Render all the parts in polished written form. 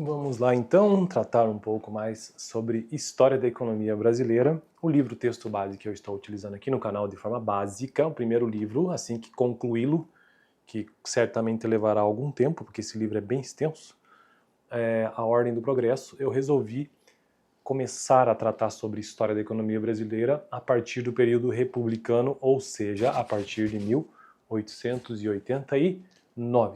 Vamos lá então tratar um pouco mais sobre história da economia brasileira. O livro texto base que eu estou utilizando aqui no canal de forma básica, o primeiro livro, assim que concluí-lo, que certamente levará algum tempo, porque esse livro é bem extenso, é A Ordem do Progresso, eu resolvi começar a tratar sobre história da economia brasileira a partir do período republicano, ou seja, a partir de 1889.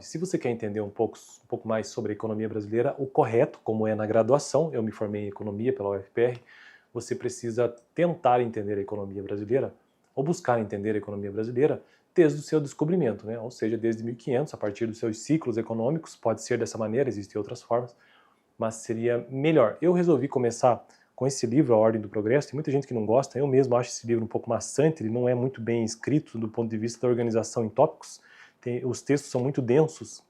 Se você quer entender um pouco mais sobre a economia brasileira, o correto, como é na graduação, eu me formei em economia pela UFPR, você precisa tentar entender a economia brasileira, ou buscar entender a economia brasileira, desde o seu descobrimento, né? Ou seja, desde 1500, a partir dos seus ciclos econômicos, pode ser dessa maneira, existem outras formas, mas seria melhor. Eu resolvi começar com esse livro, A Ordem do Progresso. Tem muita gente que não gosta, eu mesmo acho esse livro um pouco maçante, ele não é muito bem escrito do ponto de vista da organização em tópicos, os textos são muito densos,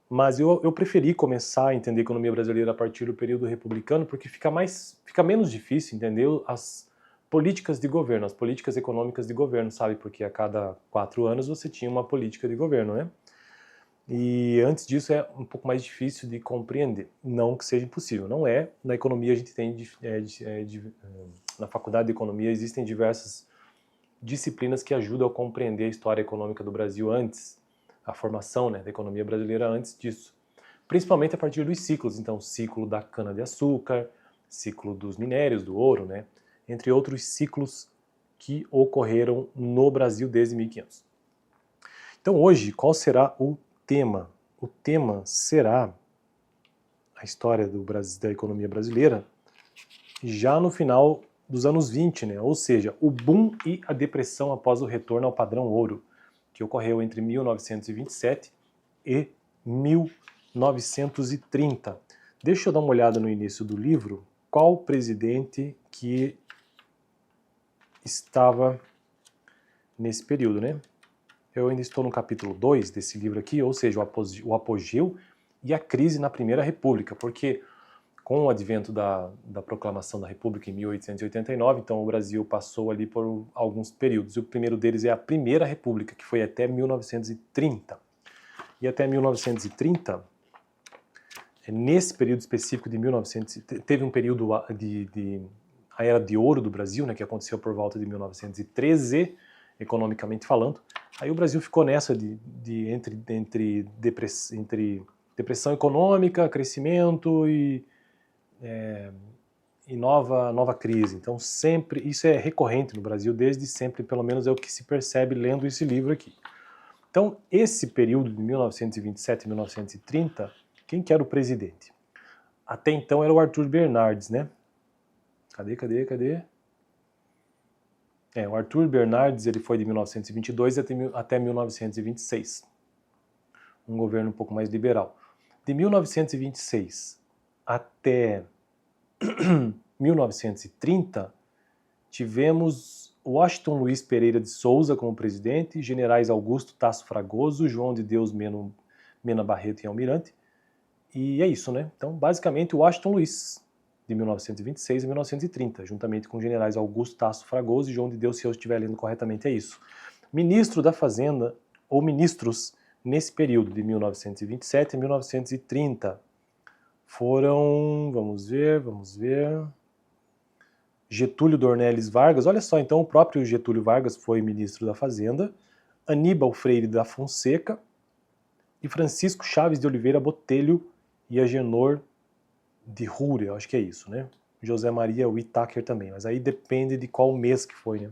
mas eu preferi começar a entender a economia brasileira a partir do período republicano, porque fica menos difícil entender as políticas de governo, as políticas econômicas de governo, sabe? Porque a cada 4 anos você tinha uma política de governo, né? E antes disso é um pouco mais difícil de compreender. Não que seja impossível, não é. Na economia a gente tem, na faculdade de economia existem diversas disciplinas que ajudam a compreender a história econômica do Brasil antes, a formação, né, da economia brasileira antes disso. Principalmente a partir dos ciclos, então ciclo da cana-de-açúcar, ciclo dos minérios, do ouro, né, entre outros ciclos que ocorreram no Brasil desde 1500. Então hoje, qual será o tema? O tema será a história da economia brasileira já no final dos anos 20, né? Ou seja, o boom e a depressão após o retorno ao padrão ouro, que ocorreu entre 1927 e 1930. Deixa eu dar uma olhada no início do livro, qual presidente que estava nesse período, né? Eu ainda estou no capítulo 2 desse livro aqui, ou seja, o apogeu e a crise na Primeira República, porque com o advento da proclamação da República em 1889, então o Brasil passou ali por alguns períodos. E o primeiro deles é a Primeira República, que foi até 1930. E até 1930, nesse período específico de 1900, teve um período a Era de Ouro do Brasil, né, que aconteceu por volta de 1913, economicamente falando. Aí o Brasil ficou nessa entre depressão econômica, crescimento e nova crise. Então sempre, isso é recorrente no Brasil, desde sempre, pelo menos é o que se percebe lendo esse livro aqui. Então esse período de 1927 e 1930, quem que era o presidente? Até então era o Arthur Bernardes, né? Cadê? O Arthur Bernardes, ele foi de 1922 até 1926. Um governo um pouco mais liberal. De 1926 até 1930, tivemos Washington Luiz Pereira de Souza como presidente, generais Augusto Tasso Fragoso, João de Deus Mena Barreto e Almirante, e é isso, né? Então, basicamente, Washington Luiz, de 1926 a 1930, juntamente com os generais Augusto Tasso Fragoso e João de Deus, se eu estiver lendo corretamente, é isso. Ministro da Fazenda, ou ministros, nesse período de 1927 a 1930, foram, vamos ver, Getúlio Dornelles Vargas, olha só, então o próprio Getúlio Vargas foi ministro da Fazenda, Aníbal Freire da Fonseca e Francisco Chaves de Oliveira Botelho e Agenor de Rúria, acho que é isso, né? José Maria Whittaker também, mas aí depende de qual mês que foi, né?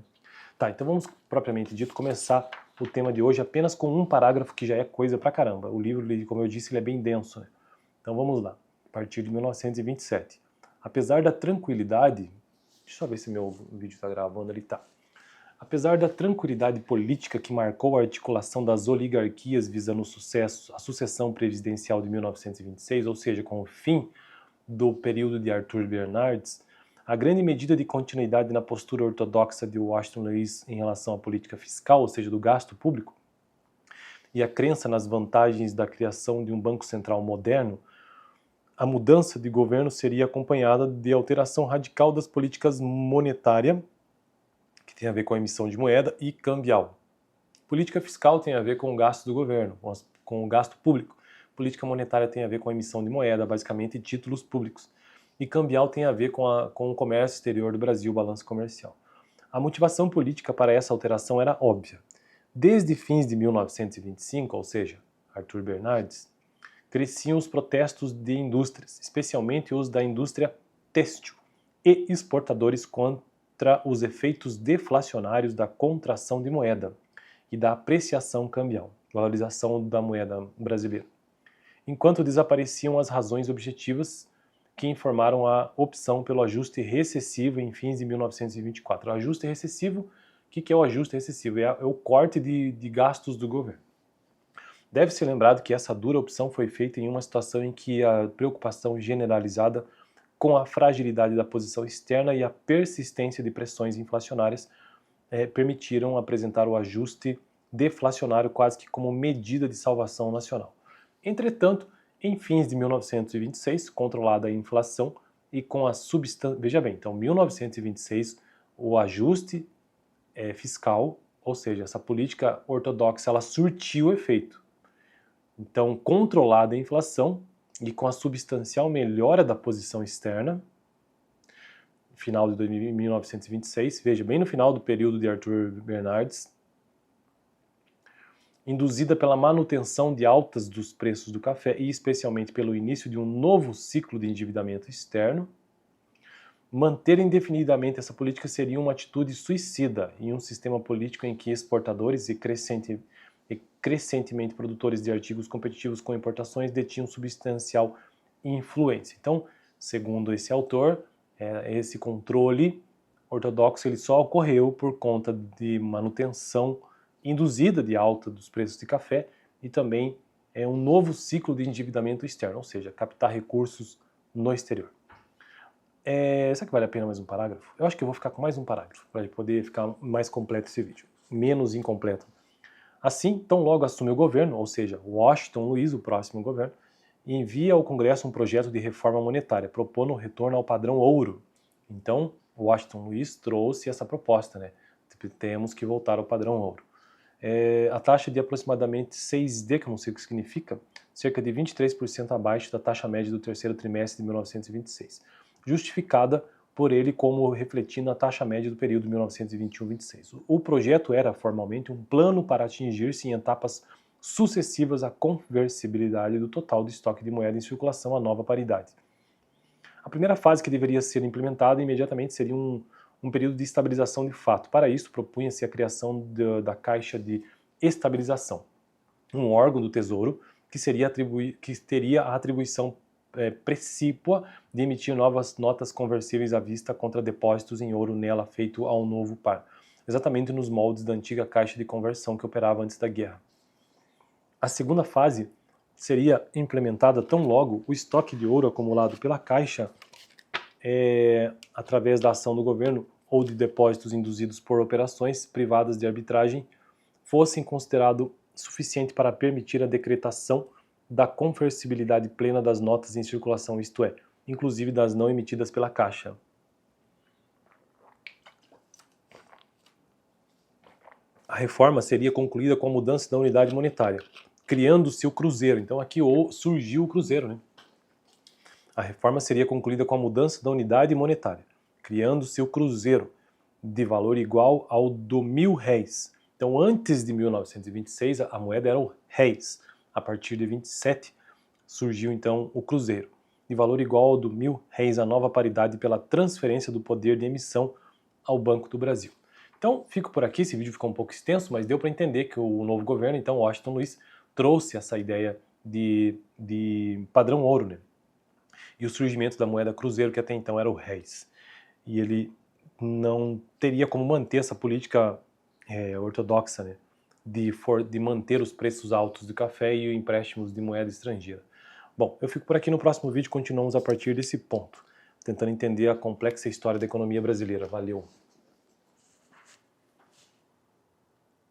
Tá, então vamos, propriamente dito, começar o tema de hoje apenas com um parágrafo que já é coisa pra caramba. O livro, como eu disse, ele é bem denso, né? Então vamos lá, a partir de 1927. Apesar da tranquilidade, deixa eu ver se meu vídeo está gravando, ele tá. Apesar da tranquilidade política que marcou a articulação das oligarquias visando a sucessão presidencial de 1926, ou seja, com o fim do período de Arthur Bernardes, a grande medida de continuidade na postura ortodoxa de Washington Luiz em relação à política fiscal, ou seja, do gasto público, e a crença nas vantagens da criação de um banco central moderno, a mudança de governo seria acompanhada de alteração radical das políticas monetária, que tem a ver com a emissão de moeda, e cambial. Política fiscal tem a ver com o gasto do governo, com o gasto público. Política monetária tem a ver com a emissão de moeda, basicamente títulos públicos. E cambial tem a ver com o comércio exterior do Brasil, o balanço comercial. A motivação política para essa alteração era óbvia. Desde fins de 1925, ou seja, Arthur Bernardes, cresciam os protestos de indústrias, especialmente os da indústria têxtil, e exportadores contra os efeitos deflacionários da contração de moeda e da apreciação cambial, valorização da moeda brasileira. Enquanto desapareciam as razões objetivas que informaram a opção pelo ajuste recessivo em fins de 1924. O ajuste recessivo, o que é o ajuste recessivo? É o corte de gastos do governo. Deve-se lembrado que essa dura opção foi feita em uma situação em que a preocupação generalizada com a fragilidade da posição externa e a persistência de pressões inflacionárias permitiram apresentar o ajuste deflacionário quase que como medida de salvação nacional. Entretanto, em fins de 1926, controlada a inflação e com a substância... Veja bem, então, 1926, o ajuste fiscal, ou seja, essa política ortodoxa, ela surtiu efeito. Então, controlada a inflação e com a substancial melhora da posição externa, final de 1926, veja, bem no final do período de Arthur Bernardes, induzida pela manutenção de altas dos preços do café e especialmente pelo início de um novo ciclo de endividamento externo, manter indefinidamente essa política seria uma atitude suicida em um sistema político em que exportadores e crescentemente produtores de artigos competitivos com importações detinham substancial influência. Então, segundo esse autor, esse controle ortodoxo ele só ocorreu por conta de manutenção induzida de alta dos preços de café e também um novo ciclo de endividamento externo, ou seja, captar recursos no exterior. Será que vale a pena mais um parágrafo? Eu acho que eu vou ficar com mais um parágrafo, para poder ficar mais completo esse vídeo, menos incompleto. Assim, tão logo assume o governo, ou seja, Washington Luiz, o próximo governo, envia ao Congresso um projeto de reforma monetária, propondo o retorno ao padrão ouro. Então, Washington Luiz trouxe essa proposta, né? Temos que voltar ao padrão ouro. A taxa de aproximadamente 6D, que eu não sei o que significa, cerca de 23% abaixo da taxa média do terceiro trimestre de 1926, justificada por ele como refletindo a taxa média do período 1921-26. O projeto era formalmente um plano para atingir-se em etapas sucessivas a conversibilidade do total do estoque de moeda em circulação à nova paridade. A primeira fase que deveria ser implementada imediatamente seria um período de estabilização de fato. Para isso, propunha-se a criação da Caixa de Estabilização, um órgão do Tesouro que teria a atribuição precípua de emitir novas notas conversíveis à vista contra depósitos em ouro nela feito ao novo par, exatamente nos moldes da antiga Caixa de Conversão que operava antes da guerra. A segunda fase seria implementada tão logo o estoque de ouro acumulado pela Caixa através da ação do governo ou de depósitos induzidos por operações privadas de arbitragem fossem considerado suficiente para permitir a decretação da conversibilidade plena das notas em circulação, isto é, inclusive das não emitidas pela Caixa. A reforma seria concluída com a mudança da unidade monetária, criando-se o cruzeiro. Então aqui surgiu o cruzeiro, né? A reforma seria concluída com a mudança da unidade monetária, criando-se o cruzeiro, de valor igual ao do 1.000 réis. Então, antes de 1926, a moeda era o réis. A partir de 27, surgiu então o cruzeiro, de valor igual ao do 1.000 réis, a nova paridade pela transferência do poder de emissão ao Banco do Brasil. Então, fico por aqui, esse vídeo ficou um pouco extenso, mas deu para entender que o novo governo, então, Washington Luiz, trouxe essa ideia de padrão ouro, né? E o surgimento da moeda cruzeiro, que até então era o réis. E ele não teria como manter essa política ortodoxa, né, de manter os preços altos do café e empréstimos de moeda estrangeira. Bom, eu fico por aqui. No próximo vídeo continuamos a partir desse ponto, tentando entender a complexa história da economia brasileira. Valeu!